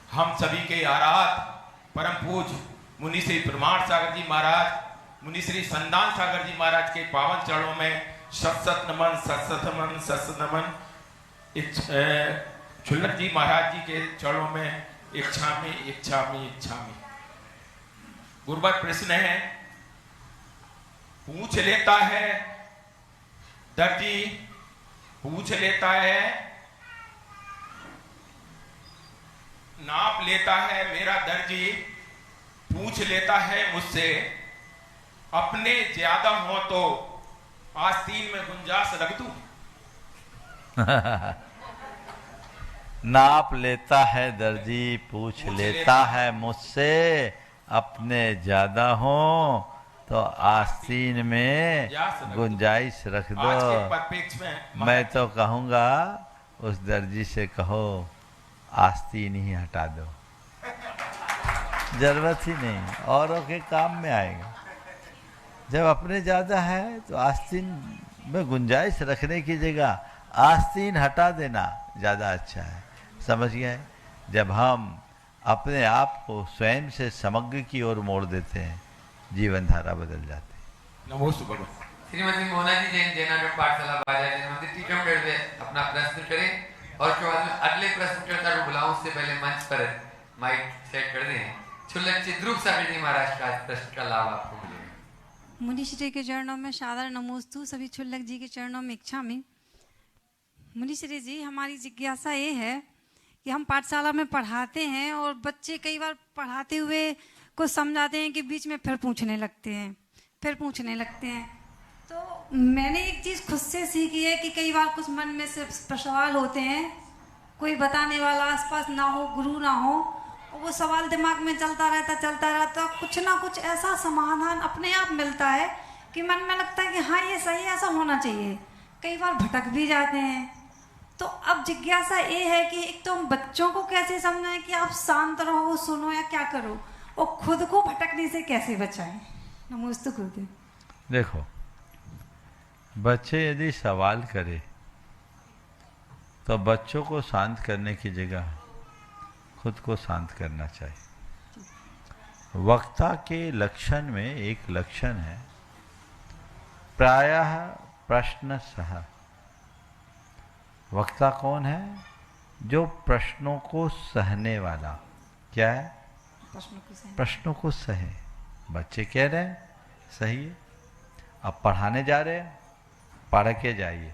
हम सभी के आराध परम पूज्य मुनि श्री प्रमाण सागर जी महाराज, मुनि श्री संदान सागर जी महाराज के पावन चरणों में सत सत नमन, सत सत नमन, सत सत नमन। छुल्लक जी महाराज जी के चरणों में इच्छामी इच्छामी इच्छामी। गुरुवर प्रश्न है, पूछ लेता है दर्जी, पूछ लेता है, नाप लेता है मेरा दर्जी, पूछ लेता है मुझसे, अपने ज्यादा हो तो आस्तीन में गुंजाश रख दूं। नाप लेता है दर्जी, पूछ लेता है मुझसे, अपने ज्यादा हो तो आस्तीन में गुंजाइश रख दो। आज के परिप्रेक्ष्य में मैं तो कहूँगा उस दर्जी से कहो आस्तीन ही हटा दो, जरूरत ही नहीं, औरों के काम में आएगा। जब अपने ज़्यादा है तो आस्तीन में गुंजाइश रखने की जगह आस्तीन हटा देना ज़्यादा अच्छा है। समझ गए? जब हम अपने आप को स्वयं से समग्र की ओर मोड़ देते हैं, जीवन धारा बदल जाती है। नमोस्तु भगवान। श्रीमती मोना जी जैन जैनाटक पाठशाला बाजा जैन मंदिर टीकमगढ़ में अपना प्रश्न करें और उसके बाद में अगले प्रश्नकर्ता को बुलाऊं, उससे पहले मंच पर माइक सेट कर दें। छुल्लक चिद्रूप सागर जी महाराज का प्रश्न का लाभ आपको मिलेगा। मुनि श्री के चरणों में सादर नमोस्तु, सभी छुल्लक जी के चरणों में इच्छा में। मुनि श्री जी, हमारी जिज्ञासा ये है कि हम पाठशाला में पढ़ाते हैं और बच्चे कई बार पढ़ाते हुए कुछ समझाते हैं कि बीच में फिर पूछने लगते हैं। तो मैंने एक चीज़ खुद से सीखी है कि कई बार कुछ मन में से सवाल होते हैं, कोई बताने वाला आसपास ना हो, गुरु ना हो, और वो सवाल दिमाग में चलता रहता, कुछ ना कुछ ऐसा समाधान अपने आप मिलता है कि मन में लगता है कि हाँ ये सही, ऐसा होना चाहिए। कई बार भटक भी जाते हैं। तो अब जिज्ञासा ये है कि एक तो हम बच्चों को कैसे समझाएं कि आप शांत रहो, सुनो या क्या करो, और खुद को भटकने से कैसे बचाएं। नमोस्तु गुरुदेव। देखो, बच्चे यदि सवाल करे तो बच्चों को शांत करने की जगह खुद को शांत करना चाहिए। वक्ता के लक्षण में एक लक्षण है प्रायः प्रश्न सह। वक्ता कौन है? जो प्रश्नों को सहने वाला। क्या है? प्रश्नों को सहे। बच्चे कह रहे हैं सही है, अब पढ़ाने जा रहे हैं, पढ़ के जाइए।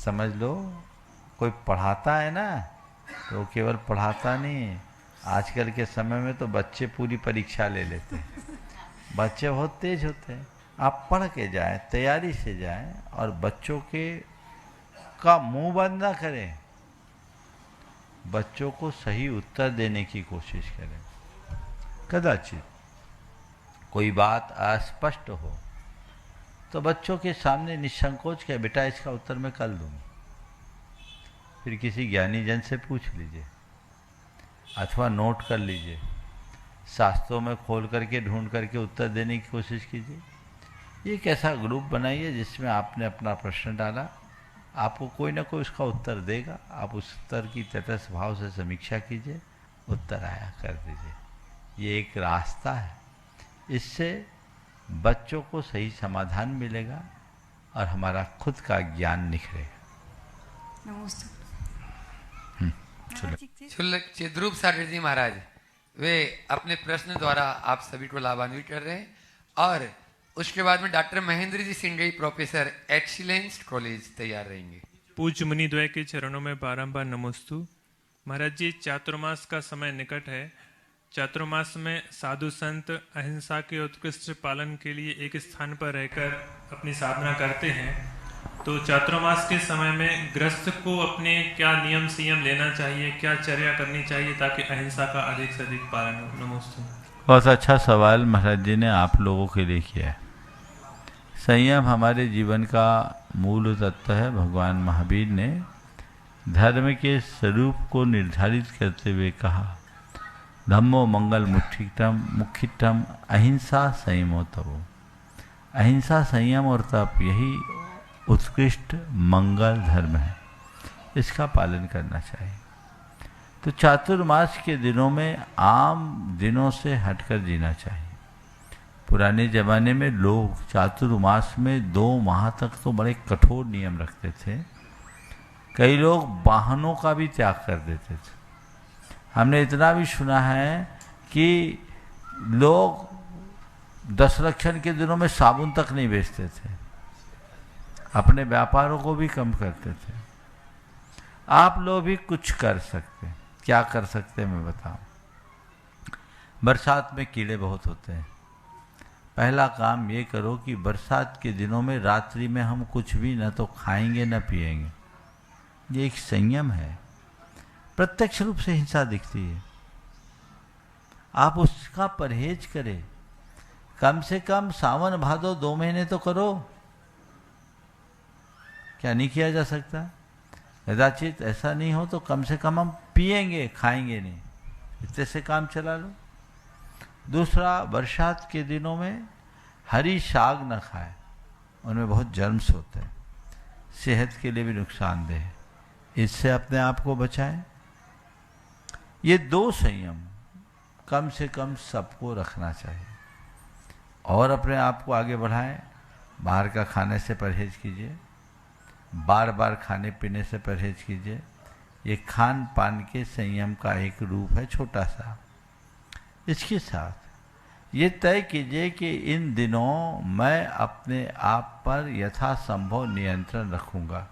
समझ लो, कोई पढ़ाता है ना तो केवल पढ़ाता नहीं है। आजकल के समय में तो बच्चे पूरी परीक्षा ले लेते हैं। बच्चे बहुत तेज होते हैं। आप पढ़ के जाएं, तैयारी से जाएं और बच्चों का मुंह बंद ना करें। बच्चों को सही उत्तर देने की कोशिश करें। कदाचित कोई बात अस्पष्ट हो तो बच्चों के सामने निसंकोच के बेटा इसका उत्तर मैं कल दूंगी। फिर किसी ज्ञानी जन से पूछ लीजिए अथवा नोट कर लीजिए, शास्त्रों में खोल करके ढूंढ करके उत्तर देने की कोशिश कीजिए। एक ऐसा ग्रुप बनाइए जिसमें आपने अपना प्रश्न डाला, आपको कोई ना कोई उसका उत्तर देगा। आप उस उत्तर की तटस्थ भाव से समीक्षा कीजिए, उत्तर आया कर दीजिए। ये एक रास्ता है। इससे बच्चों को सही समाधान मिलेगा और हमारा खुद का ज्ञान निखरेगा। नमस्ते। छुल्लक चिद्रूप सागर जी महाराज वे अपने प्रश्न द्वारा आप सभी को लाभान्वित कर रहे हैं और उसके बाद में doctor Mahendra ji Singhai professor excellence college तैयार रहेंगे। पूज्य मुनिद्वय के चरणों में बारंबार नमोस्तु। महाराज जी, चातुर्मास का समय निकट है। चातुर्मास में साधु संत अहिंसा के उत्कृष्ट पालन के लिए एक स्थान पर रहकर अपनी साधना करते हैं। तो चातुर्मास के समय में गृहस्थ को अपने क्या नियम संयम लेना चाहिए, क्या चर्या करनी चाहिए ताकि अहिंसा का अधिक से अधिक पालन हो? नमोस्तु। बहुत अच्छा सवाल महाराज जी ने आप लोगों के लिए किया है। संयम हमारे जीवन का मूल तत्व है। भगवान महावीर ने धर्म के स्वरूप को निर्धारित करते हुए कहा, धम्मो मंगल मुख्यतम अहिंसा संयमो तपो। अहिंसा, संयम और तप, यही उत्कृष्ट मंगल धर्म है। इसका पालन करना चाहिए। तो चातुर्मास के दिनों में आम दिनों से हटकर जीना चाहिए। पुराने ज़माने में लोग चातुर्मास में 2 माह तक तो बड़े कठोर नियम रखते थे। कई लोग वाहनों का भी त्याग कर देते थे। हमने इतना भी सुना है कि लोग दशलक्षण के दिनों में साबुन तक नहीं बेचते थे, अपने व्यापारों को भी कम करते थे। आप लोग भी कुछ कर सकते हैं। क्या कर सकते हैं मैं बताऊं। बरसात में कीड़े बहुत होते हैं। पहला काम ये करो कि बरसात के दिनों में रात्रि में हम कुछ भी न तो खाएंगे न पिएंगे। ये एक संयम है। प्रत्यक्ष रूप से हिंसा दिखती है, आप उसका परहेज करें। कम से कम सावन भादो 2 महीने तो करो। क्या नहीं किया जा सकता? कदाचित ऐसा नहीं हो तो कम से कम हम पिएंगे, खाएंगे नहीं, इतने से काम चला लो। दूसरा, बरसात के दिनों में हरी साग न खाए, उनमें बहुत जर्म्स होते हैं, सेहत के लिए भी नुकसानदेह है। इससे अपने आप को बचाएं। ये 2 संयम कम से कम सबको रखना चाहिए और अपने आप को आगे बढ़ाएं। बाहर का खाने से परहेज कीजिए, बार बार खाने पीने से परहेज कीजिए। ये खान पान के संयम का एक रूप है छोटा सा। इसके साथ ये तय कीजिए कि इन दिनों मैं अपने आप पर यथासंभव नियंत्रण रखूंगा।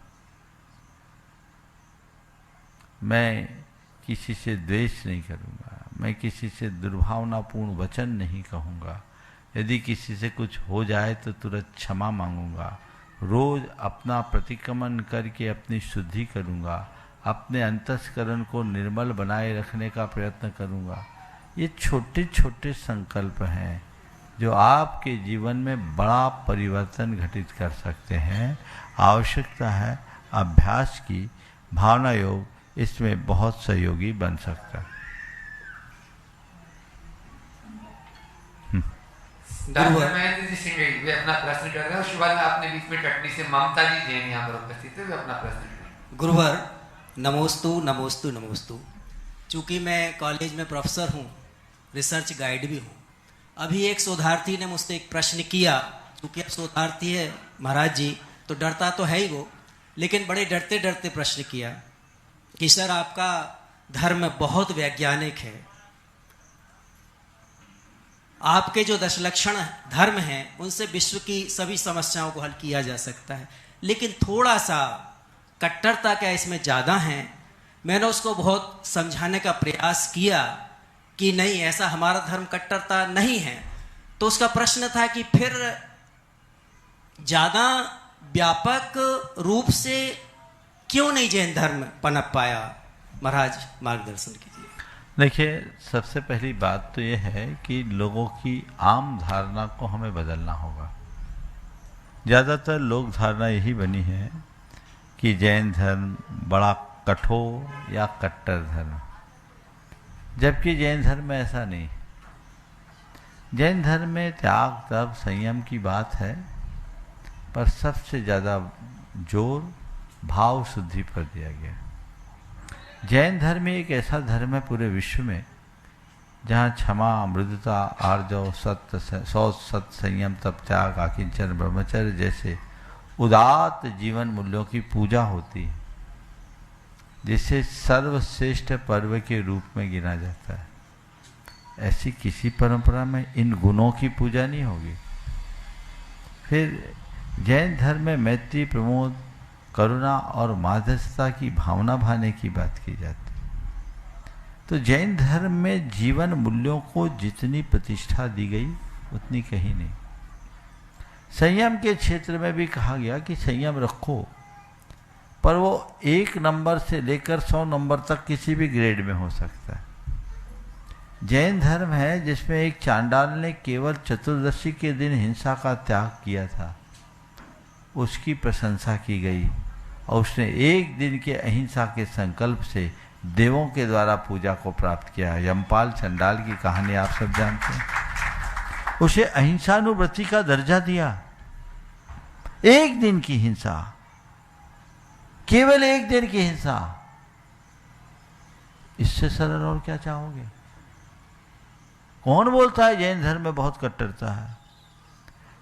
मैं किसी से द्वेष नहीं करूंगा, मैं किसी से दुर्भावनापूर्ण वचन नहीं कहूंगा। यदि किसी से कुछ हो जाए तो तुरंत क्षमा मांगूंगा। रोज अपना प्रतिक्रमण करके अपनी शुद्धि करूंगा। अपने अंतस्करण को निर्मल बनाए रखने का प्रयत्न करूंगा। ये छोटे छोटे संकल्प हैं जो आपके जीवन में बड़ा परिवर्तन घटित कर सकते हैं। आवश्यकता है अभ्यास की। भावना योग इसमें बहुत सहयोगी बन सकता है। डॉक्टर महेंद्र जी सिंह वे अपना प्रश्न कर रहे हैं। उसके बाद आपने बीच में कटनी से ममता जी जैन यहाँ पर उपस्थित है, वे अपना प्रश्न करें। गुरुवर नमोस्तु नमोस्तु नमोस्तु। चूँकि मैं कॉलेज में प्रोफेसर हूँ, रिसर्च गाइड भी हूँ। अभी एक शोधार्थी ने मुझसे एक प्रश्न किया। चूँकि अब शोधार्थी है महाराज जी, तो डरता तो है ही वो, लेकिन बड़े डरते डरते प्रश्न किया कि सर आपका धर्म बहुत वैज्ञानिक है, आपके जो 10 लक्षण धर्म हैं उनसे विश्व की सभी समस्याओं को हल किया जा सकता है, लेकिन थोड़ा सा कट्टरता क्या इसमें ज़्यादा है। मैंने उसको बहुत समझाने का प्रयास किया कि नहीं, ऐसा हमारा धर्म कट्टरता नहीं है। तो उसका प्रश्न था कि फिर ज़्यादा व्यापक रूप से क्यों नहीं जैन धर्म पनप पाया? महाराज मार्गदर्शन कीजिए। देखिए, सबसे पहली बात तो ये है कि लोगों की आम धारणा को हमें बदलना होगा। ज़्यादातर लोक धारणा यही बनी है कि जैन धर्म बड़ा कठोर या कट्टर धर्म, जबकि जैन धर्म में ऐसा नहीं। जैन धर्म में त्याग तप संयम की बात है, पर सबसे ज़्यादा जोर भाव शुद्धि पर दिया गया। जैन धर्म एक ऐसा धर्म है पूरे विश्व में जहाँ क्षमा, मृदुता, आर्जव, सत्य, शौच, सत, संयम, तप, त्याग, आकिंचन, ब्रह्मचर्य जैसे उदात्त जीवन मूल्यों की पूजा होती है, जिसे सर्वश्रेष्ठ पर्व के रूप में गिना जाता है। ऐसी किसी परंपरा में इन गुणों की पूजा नहीं होगी। फिर जैन धर्म में मैत्री, प्रमोद, करुणा और माध्यस्थता की भावना भाने की बात की जाती है। तो जैन धर्म में जीवन मूल्यों को जितनी प्रतिष्ठा दी गई उतनी कहीं नहीं। संयम के क्षेत्र में भी कहा गया कि संयम रखो, पर वो 1 नंबर से लेकर 100 नंबर तक किसी भी ग्रेड में हो सकता है। जैन धर्म है जिसमें एक चांडाल ने केवल चतुर्दशी के दिन हिंसा का त्याग किया था, उसकी प्रशंसा की गई और उसने एक दिन के अहिंसा के संकल्प से देवों के द्वारा पूजा को प्राप्त किया। यमपाल चंडाल की कहानी आप सब जानते हैं। उसे अहिंसानुव्रति का दर्जा दिया। एक दिन की हिंसा, केवल एक दिन की हिंसा, इससे सरल और क्या चाहोगे? कौन बोलता है जैन धर्म में बहुत कट्टरता है?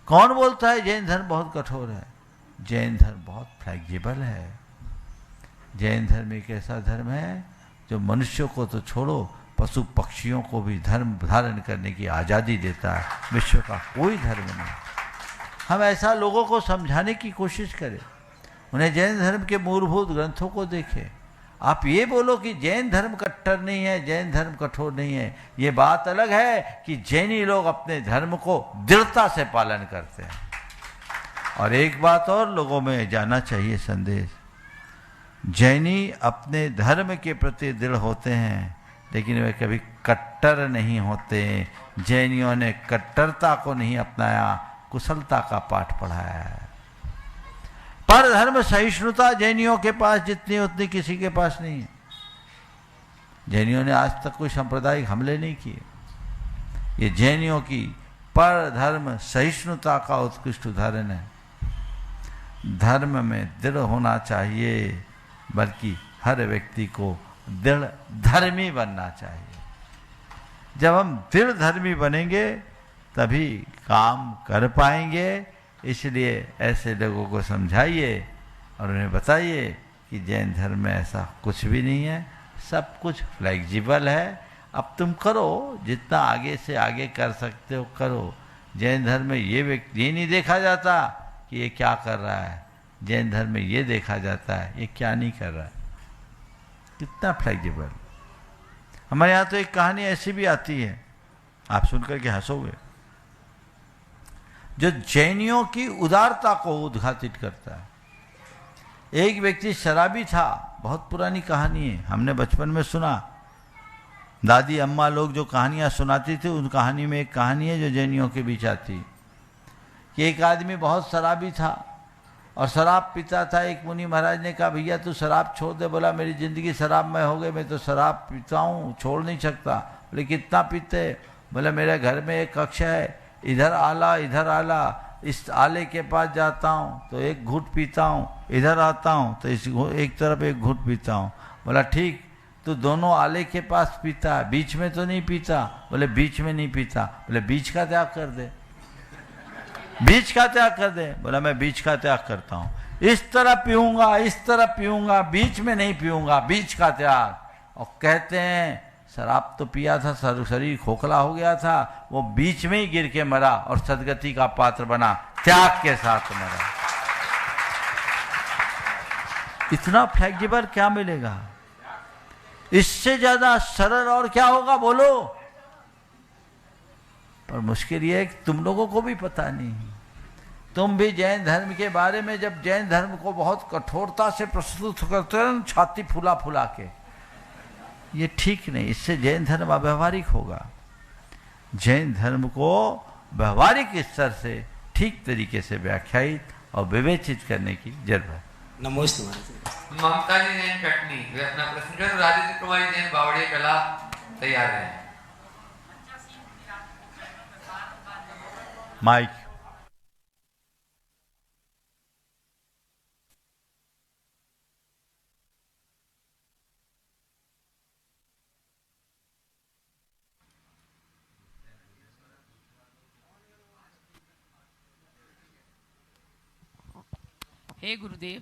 कौन बोलता है जैन धर्म बहुत कठोर है? जैन धर्म बहुत फ्लेक्सिबल है। जैन धर्म एक ऐसा धर्म है जो मनुष्यों को तो छोड़ो, पशु पक्षियों को भी धर्म धारण करने की आज़ादी देता है। विश्व का कोई धर्म नहीं। हम ऐसा लोगों को समझाने की कोशिश करें, उन्हें जैन धर्म के मूलभूत ग्रंथों को देखें। आप ये बोलो कि जैन धर्म कट्टर नहीं है, जैन धर्म कठोर नहीं है, ये बात अलग है कि जैनी लोग अपने धर्म को दृढ़ता से पालन करते हैं। और एक बात और लोगों में जाना चाहिए संदेश, जैनी अपने धर्म के प्रति दृढ़ होते हैं, लेकिन वे कभी कट्टर नहीं होते। जैनियों ने कट्टरता को नहीं अपनाया, कुशलता का पाठ पढ़ाया है। पर धर्म सहिष्णुता जैनियों के पास जितनी उतनी किसी के पास नहीं है। जैनियों ने आज तक कोई सांप्रदायिक हमले नहीं किए। ये जैनियों की पर धर्म सहिष्णुता का उत्कृष्ट उदाहरण है। धर्म में दृढ़ होना चाहिए, बल्कि हर व्यक्ति को दृढ़ धर्मी बनना चाहिए। जब हम दृढ़ धर्मी बनेंगे तभी काम कर पाएंगे। इसलिए ऐसे लोगों को समझाइए और उन्हें बताइए कि जैन धर्म में ऐसा कुछ भी नहीं है, सब कुछ फ्लेक्सिबल है। अब तुम करो, जितना आगे से आगे कर सकते हो करो। जैन धर्म में ये नहीं देखा जाता कि ये क्या कर रहा है, जैन धर्म में ये देखा जाता है ये क्या नहीं कर रहा है। कितना फ्लेक्सिबल। हमारे यहाँ तो एक कहानी ऐसी भी आती है, आप सुनकर के हंसोगे, जो जैनियों की उदारता को उद्घाटित करता है। एक व्यक्ति शराबी था, बहुत पुरानी कहानी है, हमने बचपन में सुना। दादी अम्मा लोग जो कहानियाँ सुनाती थी, उन कहानी में एक कहानी है जो जैनियों के बीच आती कि एक आदमी बहुत शराबी था और शराब पीता था। एक मुनि महाराज ने कहा, भैया तू शराब छोड़ दे। बोला, मेरी ज़िंदगी शराब में हो गई, मैं तो शराब पीता हूँ, छोड़ नहीं सकता। बोले, कितना पीते? बोले, मेरे घर में एक कक्ष है, इधर आला, इस आले के पास जाता हूँ तो एक घूंट पीता हूँ, इधर आता हूँ तो इस एक तरफ एक घूंट पीता हूँ। बोला, ठीक, तो दोनों आले के पास पीता है, बीच में तो नहीं पीता? बोले, बीच में नहीं पीता। बोले, बीच का त्याग कर दे, बीच का त्याग कर दे। बोला, मैं बीच का त्याग करता हूँ, इस तरह पीऊंगा, इस तरह पीऊंगा, बीच में नहीं पीऊंगा, बीच का त्याग। और कहते हैं शराब तो पिया था, शरीर खोखला हो गया था, वो बीच में ही गिर के मरा और सदगति का पात्र बना, त्याग के साथ मरा। इतना फ्लेक्सिबल क्या मिलेगा? इससे ज्यादा सरल और क्या होगा बोलो? पर मुश्किल ये है कि तुम लोगों को भी पता नहीं। तुम भी जैन धर्म के बारे में जब जैन धर्म को बहुत कठोरता से प्रस्तुत करते हो, छाती फुला फुला के, ये ठीक नहीं। इससे जैन धर्म अव्यवहारिक होगा। जैन धर्म को व्यवहारिक स्तर से ठीक तरीके से व्याख्यायित और विवेचित करने की जरूरत है। नमस्ते। ममता जी जैन कटनी वे अपना प्रश्न कर, राजेंद्र कुमारी जैन बावड़िया कला तैयार है। माइक। हे गुरुदेव,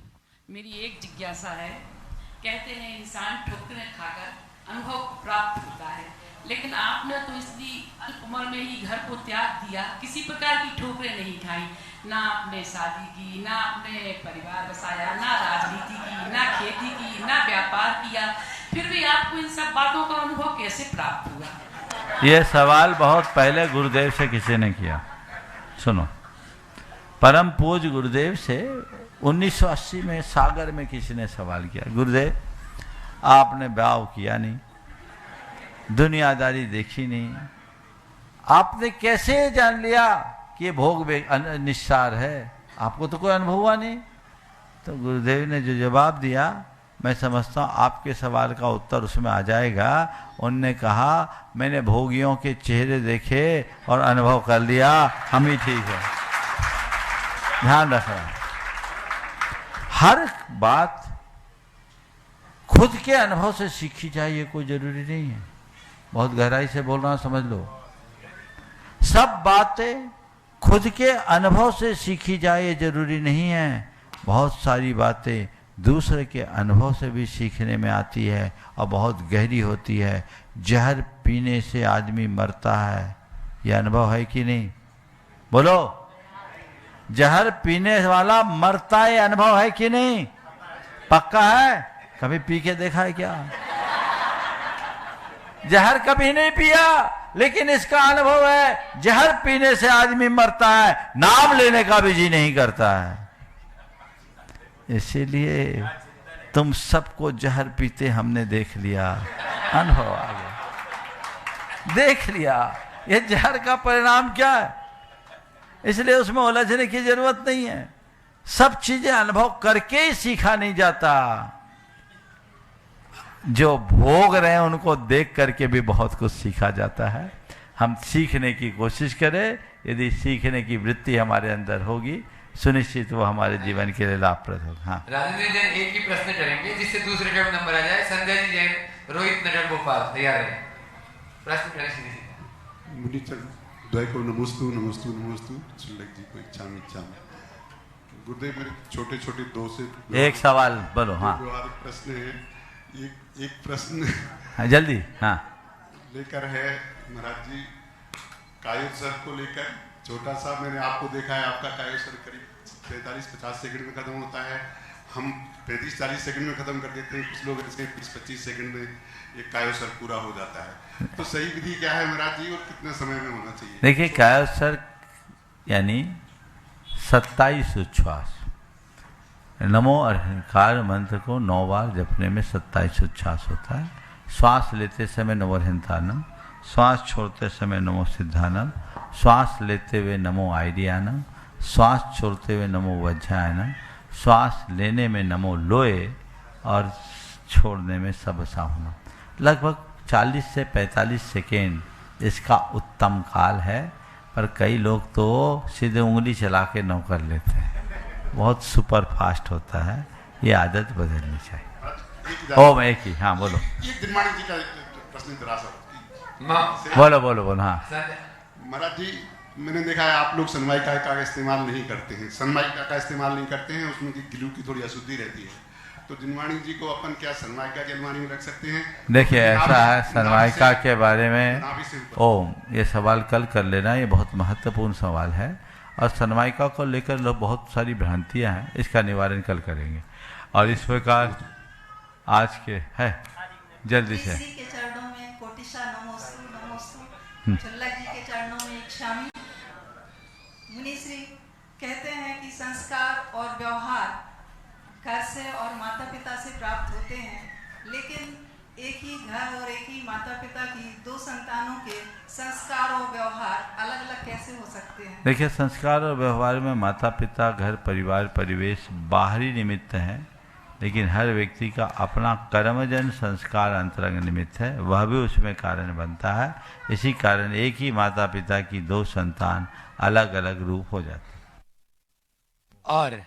मेरी एक जिज्ञासा है। कहते हैं इंसान ठोकरें खाकर अनुभव प्राप्त होता है, लेकिन आपने तो इसलिए अल्प उम्र में ही घर को त्याग दिया, किसी प्रकार की ठोकरें नहीं खाई, ना आपने शादी की, ना आपने परिवार बसाया, ना राजनीति की, ना खेती की, ना व्यापार किया, फिर भी आपको इन सब बातों का अनुभव कैसे प्राप्त हुआ? ये सवाल बहुत पहले गुरुदेव से किसी ने किया। सुनो, परम पूज्य गुरुदेव से 1980 में सागर में किसी ने सवाल किया, गुरुदेव आपने ब्याह किया नहीं, दुनियादारी देखी नहीं, आपने कैसे जान लिया कि ये भोग निस्सार है? आपको तो कोई अनुभव हुआ नहीं। तो गुरुदेव ने जो जवाब दिया, मैं समझता हूँ आपके सवाल का उत्तर उसमें आ जाएगा। उनने कहा, मैंने भोगियों के चेहरे देखे और अनुभव कर लिया, हम ही ठीक है। ध्यान रखना, हर बात खुद के अनुभव से सीखी जाए ये कोई जरूरी नहीं है। बहुत गहराई से बोल रहा हूं, समझ लो। सब बातें खुद के अनुभव से सीखी जाए ये जरूरी नहीं है। बहुत सारी बातें दूसरे के अनुभव से भी सीखने में आती है और बहुत गहरी होती है। जहर पीने से आदमी मरता है, यह अनुभव है कि नहीं? बोलो, जहर पीने वाला मरता है, अनुभव है कि नहीं? पक्का है? कभी पी के देखा है क्या? जहर कभी नहीं पिया, लेकिन इसका अनुभव है जहर पीने से आदमी मरता है, नाम लेने का भी जी नहीं करता है। इसीलिए तुम सबको जहर पीते हमने देख लिया, अनुभव आ गया, देख लिया ये जहर का परिणाम क्या है। इसलिए उसमें उलझने की जरूरत नहीं है। सब चीजें अनुभव करके ही सीखा नहीं जाता, जो भोग रहे हैं उनको देख करके भी बहुत कुछ सीखा जाता है। हम सीखने की कोशिश करें, यदि सीखने की वृत्ति हमारे अंदर होगी, सुनिश्चित वो हमारे जीवन के लिए लाभप्रद होगा। हाँ, राजेंद्र जैन एक ही प्रश्न करेंगे जिससे दूसरे का नंबर आ जाए। संजय जी जैन, रोहित नगर भोपाल, तैयार है? प्रश्न करें सीधे सीधे। मुनि द्वय को नमोस्तु नमोस्तु नमोस्तु। शुल्लक जी को इच्छा में गुरुदेव, मेरे छोटे छोटे दो से एक सवाल बोलो। हाँ, प्रश्न है। एक प्रश्न हाँ, जल्दी। हाँ, लेकर है महाराज जी, कायोत्सव को लेकर छोटा सा मैंने आपको देखा है, आपका कायोत्सव करीब 45-50 सेकंड में खत्म होता है। हम 35-40 सेकंड में खत्म कर देते हैं, कुछ लोग ऐसे 20-25 सेकंड में एक कायोत्सव पूरा हो जाता है। तो सही विधि क्या है महाराज जी, और कितने समय में होना चाहिए? देखिए, कायोत्सव यानी 27 उच्छ्वास, नमो अरहंकार मंत्र को 9 बार जपने में 27 उच्छ्वास होता है। श्वास लेते समय नमो अरहंतानम, श्वास छोड़ते समय नमो सिद्धानम, श्वास लेते हुए नमो आइडियानम, श्वास छोड़ते हुए नमो वज्रायनम, श्वास लेने में नमो लोए और छोड़ने में सबसाहुनम। लगभग 40 से 45 सेकेंड इसका उत्तम काल है, पर कई लोग तो सीधे उंगली चला के 9 कर लेते हैं, बहुत सुपर फास्ट होता है। ये आदत बदलनी चाहिए। ओम एक ही। हाँ बोलो। एक दिनवाणी जी का प्रश्न जरा सा बोलो बोलो बोलो। हाँ महाराज जी, मैंने देखा है आप लोग सनमाइका का इस्तेमाल नहीं करते हैं, सनमाइका का इस्तेमाल नहीं करते हैं, उसमें गिलू की थोड़ी अशुद्धि रहती है। तो दिनवाणी जी को अपन क्या सनमाइका की अलमारी में रख सकते हैं? देखिए, ऐसा है सनमाइका के बारे में, ओम ये सवाल कल कर लेना, ये बहुत महत्वपूर्ण सवाल है। और सनमाइका को लेकर लोग बहुत सारी भ्रांतियां हैं, इसका निवारण कल करेंगे। और इस प्रकार आज के है जल्दी से के चरणों में कोटिशा नमोस्तु नमोस्तु, शुल्लक जी के चरणों में इच्छामि। मुनि श्री कहते हैं कि संस्कार और व्यवहार घर से और माता पिता से प्राप्त होते हैं, लेकिन एक ही घर और एक ही माता पिता की 2 संतानों के संस्कार और व्यवहार अलग अलग कैसे हो सकते हैं? देखिए, संस्कार और व्यवहार में माता पिता, घर, परिवार, परिवेश बाहरी निमित्त हैं, लेकिन हर व्यक्ति का अपना कर्मजन संस्कार अंतरंग निमित्त है, वह भी उसमें कारण बनता है। इसी कारण एक ही माता पिता की 2 संतान अलग अलग रूप हो जाते हैं। और